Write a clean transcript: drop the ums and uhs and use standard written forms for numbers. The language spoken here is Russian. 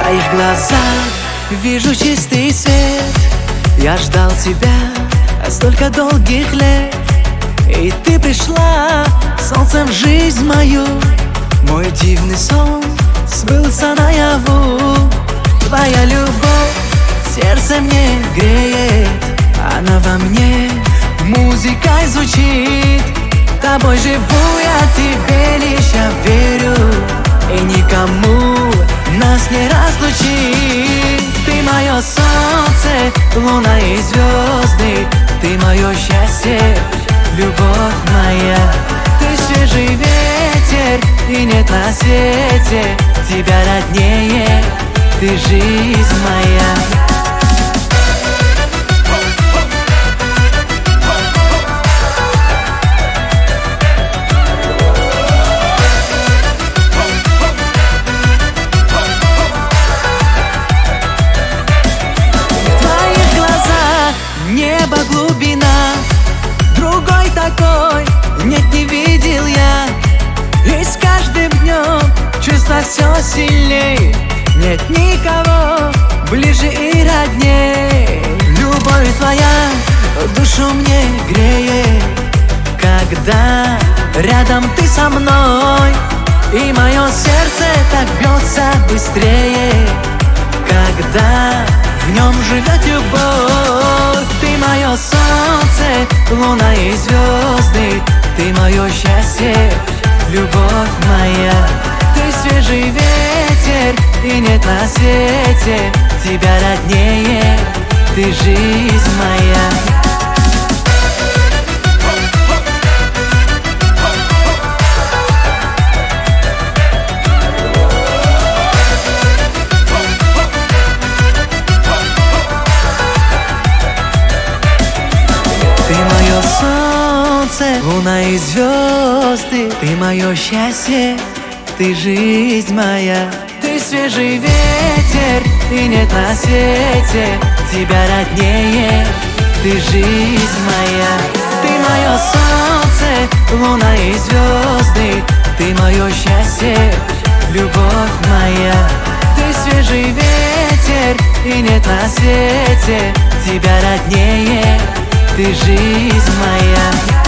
твоих глазах вижу чистый свет. Я ждал тебя столько долгих лет, и ты пришла солнцем в жизнь мою. Мой дивный сон сбылся наяву. Твоя любовь сердце мне греет, она во мне музыкой звучит. Тобой живу я, тебе лишь я верю, и никому нас не разлучить. Ты мое солнце, луна и звезды, ты мое счастье, любовь моя. Ты свежий ветер, и нет на свете тебя роднее, ты жизнь моя. Небо глубина, другой такой нет, не видел я. И с каждым днем чувства все сильней, нет никого ближе и родней. Любовь твоя душу мне греет, когда рядом ты со мной. И мое сердце так бьется быстрее, когда в нем живет любовь. Ты мое солнце, луна и звезды, ты мое счастье, любовь моя. Ты свежий ветер, и нет на свете тебя роднее, ты жизнь моя. Ты мое солнце, луна и звезды, ты мое счастье, ты жизнь моя. Ты свежий ветер, и нет на свете тебя роднее, ты жизнь моя. Ты мое солнце, луна и звезды, ты мое счастье, любовь моя. Ты свежий ветер, и нет на свете тебя роднее, ты жизнь моя.